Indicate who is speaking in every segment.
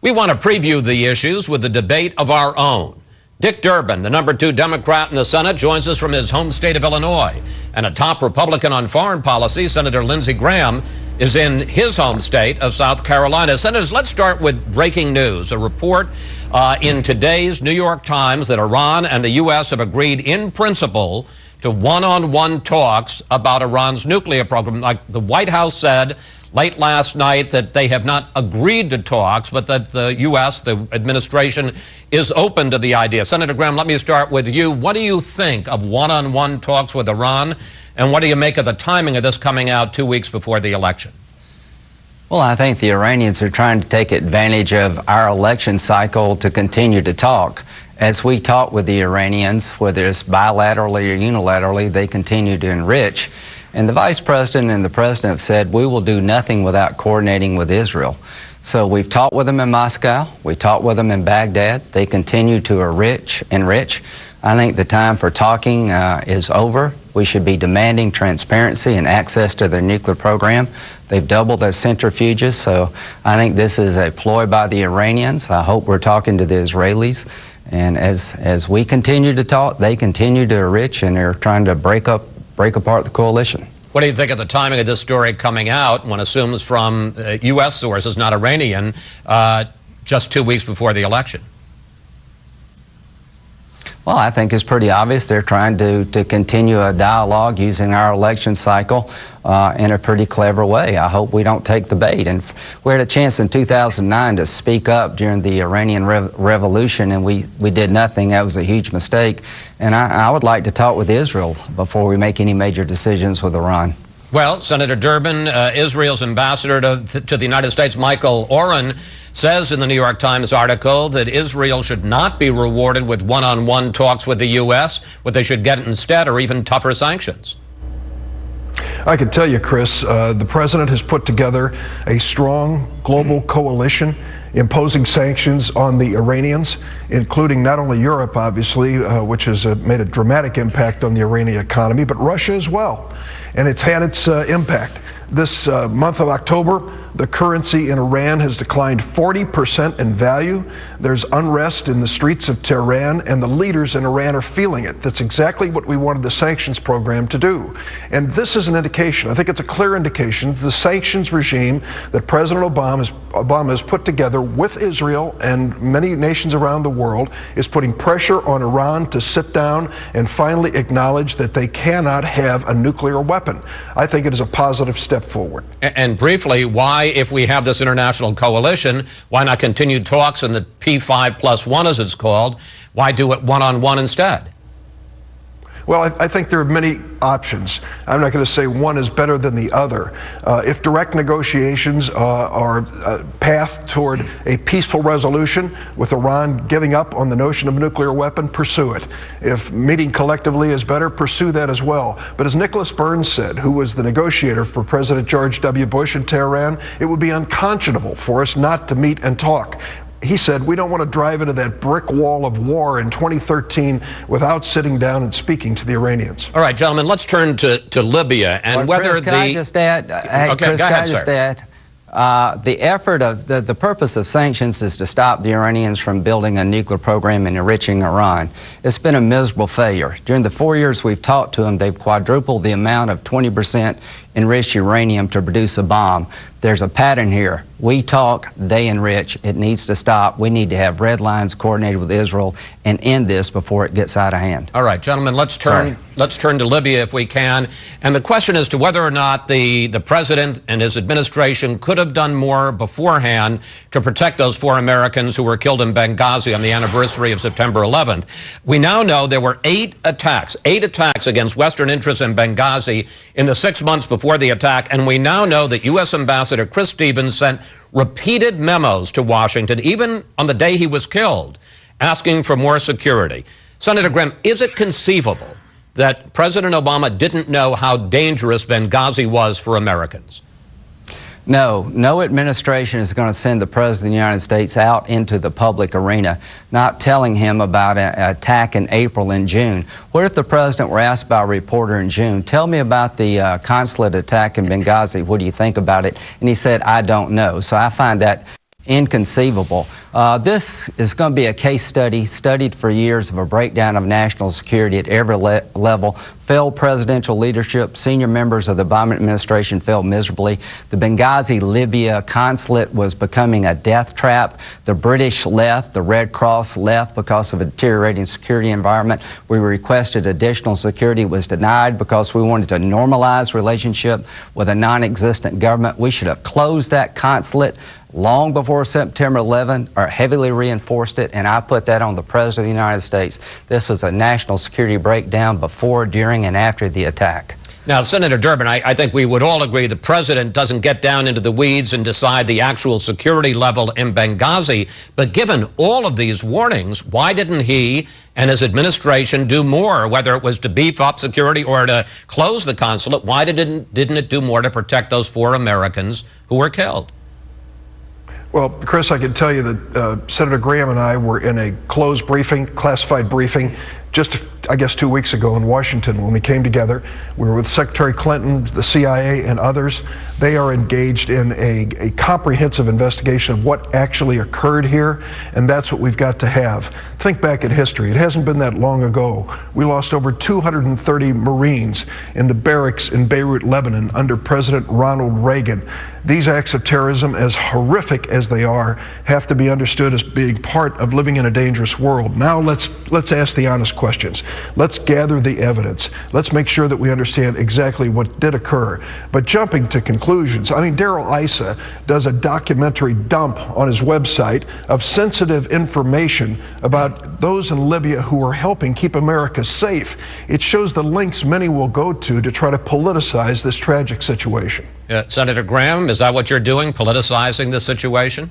Speaker 1: We want to preview the issues with a debate of our own. Dick Durbin, the number 2 Democrat in the Senate, joins us from his home state of Illinois. And a top Republican on foreign policy, Senator Lindsey Graham, is in his home state of South Carolina. Senators, let's start with breaking news. A report in today's New York Times that Iran and the U.S. have agreed in principle to one-on-one talks about Iran's nuclear program. Like the White House said late last night that they have not agreed to talks, but that the U.S., the administration, is open to the idea. Senator Graham, let me start with you. What do you think of one-on-one talks with Iran, and what do you make of the timing of this coming out 2 weeks before the election?
Speaker 2: Well, I think the Iranians are trying to take advantage of our election cycle to continue to talk. As we talk with the Iranians, whether it's bilaterally or unilaterally, they continue to enrich. And the Vice President and the President have said, we will do nothing without coordinating with Israel. So we've talked with them in Moscow. We talked with them in Baghdad. They continue to enrich. I think the time for talking is over. We should be demanding transparency and access to their nuclear program. They've doubled their centrifuges, so I think this is a ploy by the Iranians. I hope we're talking to the Israelis. And as we continue to talk, they continue to enrich, and they're trying to break apart the coalition.
Speaker 1: What do you think of the timing of this story coming out, one assumes from U.S. sources, not Iranian, just 2 weeks before the election?
Speaker 2: Well, I think it's pretty obvious they're trying to continue a dialogue using our election cycle in a pretty clever way. I hope we don't take the bait. And we had a chance in 2009 to speak up during the Iranian Revolution, and we did nothing. That was a huge mistake. And I would like to talk with Israel before we make any major decisions with Iran.
Speaker 1: Well, Senator Durbin, Israel's ambassador to the United States, Michael Oren, says in the New York Times article that Israel should not be rewarded with one-on-one talks with the U.S. What they should get instead are even tougher sanctions.
Speaker 3: I can tell you, Chris, the president has put together a strong global coalition imposing sanctions on the Iranians, including not only Europe, obviously, which has made a dramatic impact on the Iranian economy, but Russia as well. And it's had its impact. This month of October, the currency in Iran has declined 40% in value. There's unrest in the streets of Tehran, and the leaders in Iran are feeling it. That's exactly what we wanted the sanctions program to do. And this is an indication, I think it's a clear indication, the sanctions regime that President Obama has put together with Israel and many nations around the world is putting pressure on Iran to sit down and finally acknowledge that they cannot have a nuclear weapon. I think it is a positive step forward.
Speaker 1: And briefly, why, if we have this international coalition, why not continue talks in the P5+1, as it's called? Why do it one-on-one instead?
Speaker 3: Well, I think there are many options. I'm not going to say one is better than the other. If direct negotiations are a path toward a peaceful resolution with Iran giving up on the notion of a nuclear weapon, pursue it. If meeting collectively is better, pursue that as well. But as Nicholas Burns said, who was the negotiator for President George W. Bush in Tehran, it would be unconscionable for us not to meet and talk. He said, we don't want to drive into that brick wall of war in 2013 without sitting down and speaking to the Iranians.
Speaker 1: All right, gentlemen, let's turn to Libya and whether
Speaker 2: Chris, can I just add? Chris, can I just add? The purpose of sanctions is to stop the Iranians from building a nuclear program and enriching Iran. It's been a miserable failure. During the 4 years we've talked to them, they've quadrupled the amount of 20% enriched uranium to produce a bomb. There's a pattern here. We talk, they enrich. It needs to stop. We need to have red lines coordinated with Israel and end this before it gets out of hand.
Speaker 1: All right, gentlemen, let's turn to Libya if we can. And the question is to whether or not the president and his administration could have done more beforehand to protect those 4 Americans who were killed in Benghazi on the anniversary of September 11th. We now know there were 8 attacks against Western interests in Benghazi in the 6 months before the attack, and we now know that U.S. Ambassador Chris Stevens sent repeated memos to Washington, even on the day he was killed, asking for more security. Senator Graham, is it conceivable that President Obama didn't know how dangerous Benghazi was for Americans?
Speaker 2: No administration is going to send the President of the United States out into the public arena, not telling him about an attack in April and June. What if the President were asked by a reporter in June, tell me about the consulate attack in Benghazi, what do you think about it? And he said, I don't know. So I find that inconceivable. This is going to be a case study, studied for years, of a breakdown of national security at every level. Failed presidential leadership, senior members of the Obama administration failed miserably. The Benghazi, Libya consulate was becoming a death trap. The British left, the Red Cross left because of a deteriorating security environment. We requested additional security, was denied because we wanted to normalize relationship with a non-existent government. We should have closed that consulate long before September 11, or heavily reinforced it, and I put that on the President of the United States. This was a national security breakdown before, during, and after the attack.
Speaker 1: Now, Senator Durbin, I think we would all agree the president doesn't get down into the weeds and decide the actual security level in Benghazi. But given all of these warnings, why didn't he and his administration do more, whether it was to beef up security or to close the consulate? Why didn't it do more to protect those 4 Americans who were killed?
Speaker 3: Well, Chris, I can tell you that Senator Graham and I were in a closed briefing, classified briefing, just, I guess, 2 weeks ago in Washington when we came together. We were with Secretary Clinton, the CIA, and others. They are engaged in a comprehensive investigation of what actually occurred here, and that's what we've got to have. Think back at history. It hasn't been that long ago. We lost over 230 Marines in the barracks in Beirut, Lebanon, under President Ronald Reagan. These acts of terrorism, as horrific as they are, have to be understood as being part of living in a dangerous world. Now let's ask the honest questions. Let's gather the evidence. Let's make sure that we understand exactly what did occur. But jumping to conclusions, I mean, Darrell Issa does a documentary dump on his website of sensitive information about those in Libya who are helping keep America safe. It shows the lengths many will go to try to politicize this tragic situation.
Speaker 1: Senator Graham, is that what you're doing, politicizing the situation?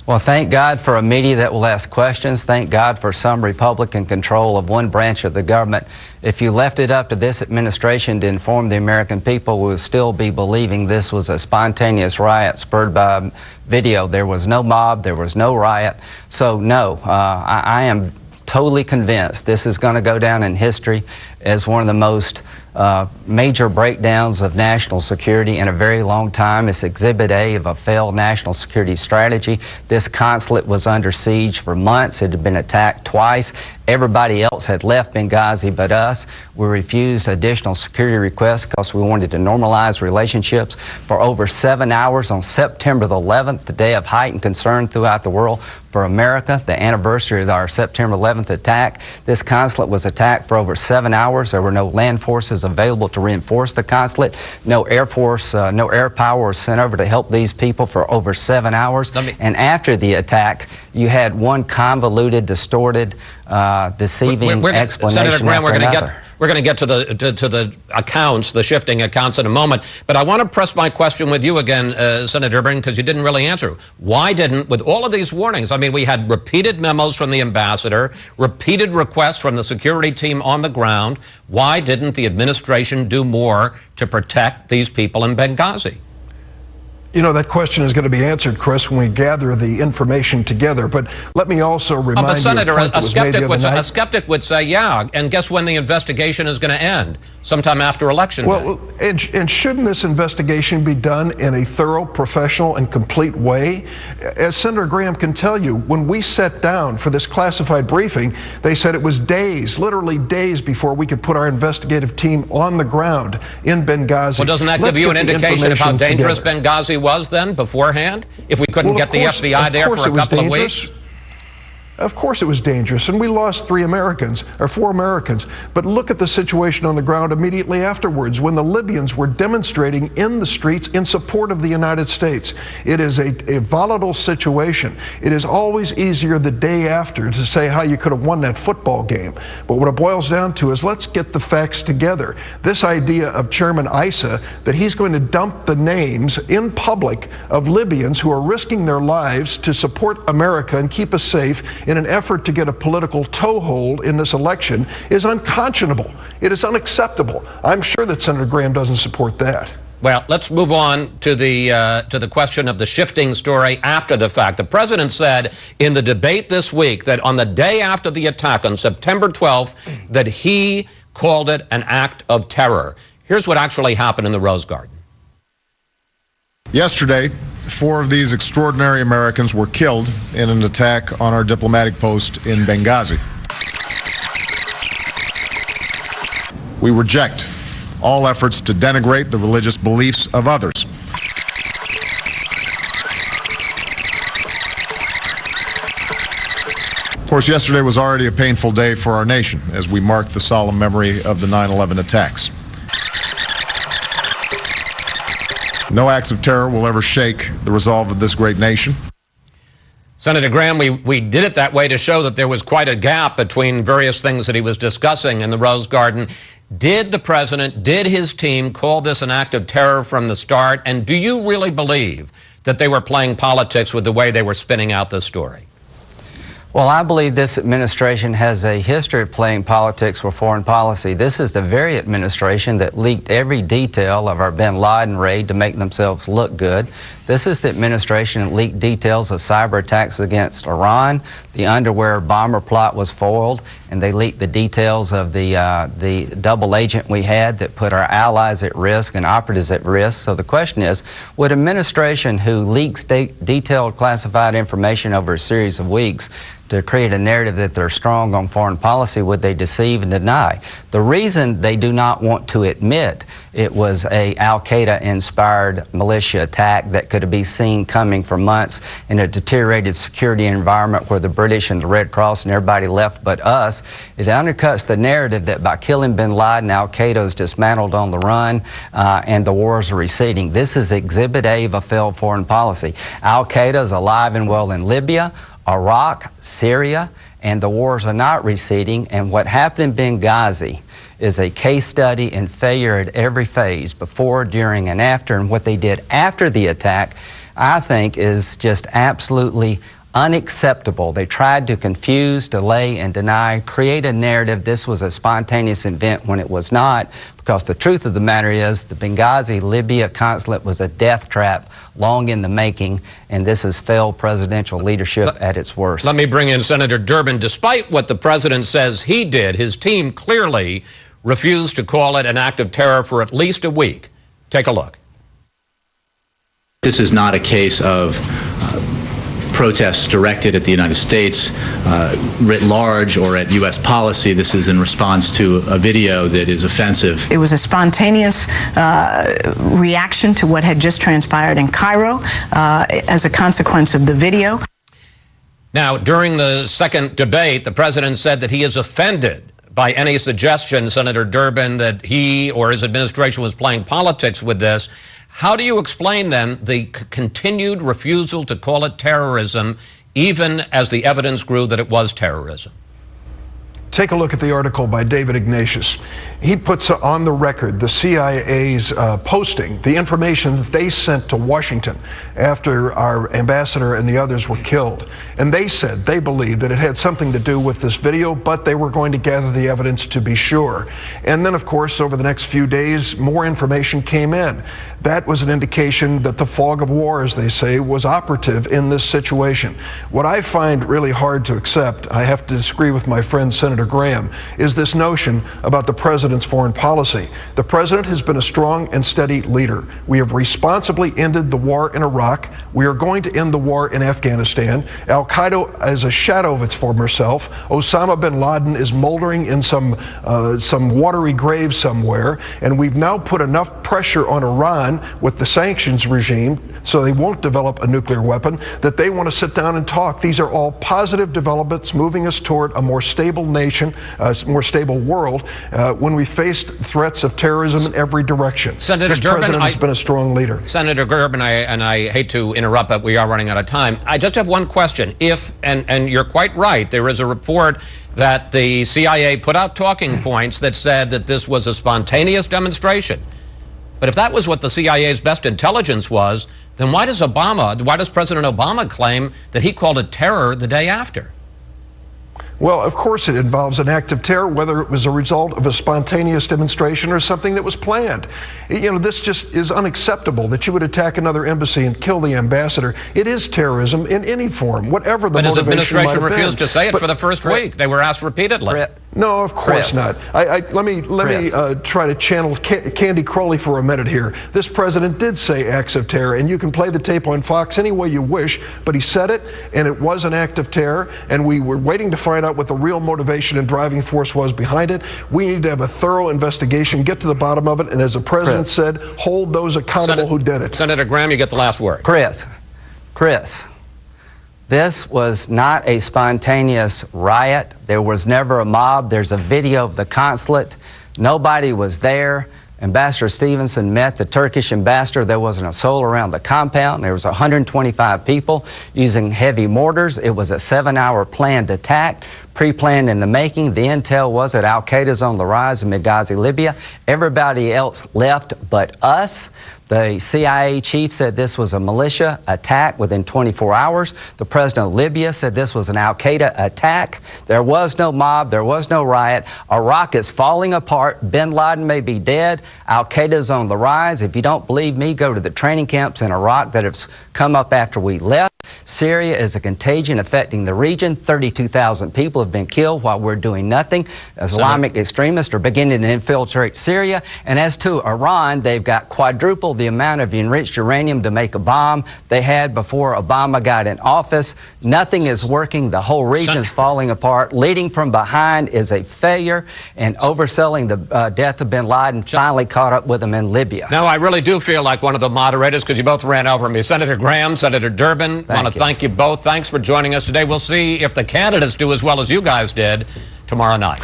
Speaker 2: Well, thank God for a media that will ask questions. Thank God for some Republican control of one branch of the government. If you left it up to this administration to inform the American people, we would still be believing this was a spontaneous riot spurred by video. There was no mob, there was no riot. So no, I am totally convinced this is going to go down in history as one of the most major breakdowns of national security in a very long time. It's Exhibit A of a failed national security strategy. This consulate was under siege for months. It had been attacked twice. Everybody else had left Benghazi but us. We refused additional security requests because we wanted to normalize relationships. For over 7 hours on September the 11th, the day of heightened concern throughout the world for America, the anniversary of our September 11th attack, this consulate was attacked for over 7 hours. There were no land forces available to reinforce the consulate. No Air Force, no air power was sent over to help these people for over 7 hours. And after the attack, you had one convoluted, distorted, deceiving explanation.
Speaker 1: Senator Graham, we're going to get to the accounts, the shifting accounts, in a moment. But I want to press my question with you again, Senator Durbin, because you didn't really answer. Why didn't, with all of these warnings, I mean, we had repeated memos from the ambassador, repeated requests from the security team on the ground. Why didn't the administration do more to protect these people in Benghazi?
Speaker 3: You know, that question is going to be answered, Chris, when we gather the information together. But let me also remind you,
Speaker 1: Senator, a skeptic would say, yeah, and guess when the investigation is going to end? Sometime after Election Day.
Speaker 3: Well, and shouldn't this investigation be done in a thorough, professional, and complete way? As Senator Graham can tell you, when we sat down for this classified briefing, they said it was days, literally days, before we could put our investigative team on the ground in Benghazi.
Speaker 1: Well, doesn't that give you an indication of how dangerous Benghazi was then, beforehand? If we couldn't get the FBI there for a couple of weeks?
Speaker 3: Of course it was dangerous, and we lost 4 Americans. But look at the situation on the ground immediately afterwards, when the Libyans were demonstrating in the streets in support of the United States. It is a volatile situation. It is always easier the day after to say how you could have won that football game. But what it boils down to is, let's get the facts together. This idea of Chairman Issa, that he's going to dump the names in public of Libyans who are risking their lives to support America and keep us safe in an effort to get a political toehold in this election, is unconscionable. It is unacceptable. I'm sure that Senator Graham doesn't support that.
Speaker 1: Well, let's move on to the question of the shifting story after the fact. The president said in the debate this week that on the day after the attack on September 12th, that he called it an act of terror. Here's what actually happened in the Rose Garden.
Speaker 4: Yesterday, 4 of these extraordinary Americans were killed in an attack on our diplomatic post in Benghazi. We reject all efforts to denigrate the religious beliefs of others. Of course, yesterday was already a painful day for our nation as we marked the solemn memory of the 9/11 attacks. No acts of terror will ever shake the resolve of this great nation.
Speaker 1: Senator Graham, we did it that way to show that there was quite a gap between various things that he was discussing in the Rose Garden. Did the president, did his team call this an act of terror from the start? And do you really believe that they were playing politics with the way they were spinning out this story?
Speaker 2: Well, I believe this administration has a history of playing politics for foreign policy. This is the very administration that leaked every detail of our bin Laden raid to make themselves look good. This is the administration that leaked details of cyber attacks against Iran. The underwear bomber plot was foiled, and they leaked the details of the double agent we had that put our allies at risk and operatives at risk. So the question is, would an administration who leaks detailed classified information over a series of weeks to create a narrative that they're strong on foreign policy, would they deceive and deny? The reason they do not want to admit it was a al-Qaeda inspired militia attack that could be seen coming for months in a deteriorated security environment where the British and the Red Cross and everybody left but us, it undercuts the narrative that by killing bin Laden, al-Qaeda is dismantled on the run and the wars are receding. This is Exhibit A of a failed foreign policy. Al-Qaeda is alive and well in Libya, Iraq, Syria, and the wars are not receding. And what happened in Benghazi is a case study in failure at every phase, before, during, and after. And what they did after the attack, I think, is just absolutely unacceptable. They tried to confuse, delay, and deny, create a narrative this was a spontaneous event when it was not, because the truth of the matter is the Benghazi, Libya consulate was a death trap long in the making, and this is failed presidential leadership at its worst.
Speaker 1: Let me bring in Senator Durbin. Despite what the president says he did, his team clearly refused to call it an act of terror for at least a week. Take a look.
Speaker 5: This is not a case of protests directed at the United States writ large or at U.S. policy. This is in response to a video that is offensive.
Speaker 6: It was a spontaneous reaction to what had just transpired in Cairo as a consequence of the video.
Speaker 1: Now, during the second debate, the president said that he is offended by any suggestion, Senator Durbin, that he or his administration was playing politics with this. How do you explain, then, the continued refusal to call it terrorism, even as the evidence grew that it was terrorism?
Speaker 3: Take a look at the article by David Ignatius. He puts on the record the CIA's posting, the information that they sent to Washington after our ambassador and the others were killed. And they said they believed that it had something to do with this video, but they were going to gather the evidence to be sure. And then, of course, over the next few days, more information came in. That was an indication that the fog of war, as they say, was operative in this situation. What I find really hard to accept, I have to disagree with my friend Senator Graham, is this notion about the president's foreign policy. The president has been a strong and steady leader. We have responsibly ended the war in Iraq. We are going to end the war in Afghanistan. Al-Qaeda is a shadow of its former self. Osama bin Laden is moldering in some watery grave somewhere. And we've now put enough pressure on Iran with the sanctions regime, so they won't develop a nuclear weapon, that they want to sit down and talk. These are all positive developments moving us toward a more stable nation, a more stable world, when we faced threats of terrorism in every direction.
Speaker 1: Senator
Speaker 3: this
Speaker 1: Durbin,
Speaker 3: president has been a strong leader.
Speaker 1: Senator Durbin, and I hate to interrupt, but we are running out of time. I just have one question. And you're quite right, there is a report that the CIA put out talking points that said that this was a spontaneous demonstration. But if that was what the CIA's best intelligence was, then why does President Obama claim that he called it terror the day after?
Speaker 3: Well, of course it involves an act of terror, whether it was a result of a spontaneous demonstration or something that was planned. You know, this just is unacceptable that you would attack another embassy and kill the ambassador. It is terrorism in any form, whatever the motivation might have been.
Speaker 1: But his administration refused to say it for the first week. They were asked repeatedly.
Speaker 3: No, of course not. Let me try to channel Candy Crowley for a minute here. This president did say acts of terror, and you can play the tape on Fox any way you wish, but he said it, and it was an act of terror, and we were waiting to find out what the real motivation and driving force was behind it. We need to have a thorough investigation, get to the bottom of it, and as the president said, hold those accountable who did it.
Speaker 1: Senator Graham, you get the last word.
Speaker 2: Chris, this was not a spontaneous riot. There was never a mob. There's a video of the consulate. Nobody was there. Ambassador Stevenson met the Turkish ambassador. There was an assault around the compound. There was 125 people using heavy mortars. It was a 7-hour planned attack, pre-planned in the making. The intel was that Al-Qaeda's on the rise in Benghazi, Libya. Everybody else left but us. The CIA chief said this was a militia attack within 24 hours. The president of Libya said this was an Al-Qaeda attack. There was no mob. There was no riot. Iraq is falling apart. Bin Laden may be dead. Al-Qaeda's on the rise. If you don't believe me, go to the training camps in Iraq that have come up after we left. Syria is a contagion affecting the region. 32,000 people have been killed while we're doing nothing. Islamic extremists are beginning to infiltrate Syria. And as to Iran, they've got quadrupled the amount of enriched uranium to make a bomb they had before Obama got in office. Nothing is working. The whole region is falling apart. Leading from behind is a failure, and overselling the death of bin Laden finally caught up with them in Libya.
Speaker 1: Now, I really do feel like one of the moderators because you both ran over me. Senator Graham, Senator Durbin, I want to thank you both. Thanks for joining us today. We'll see if the candidates do as well as you guys did tomorrow night.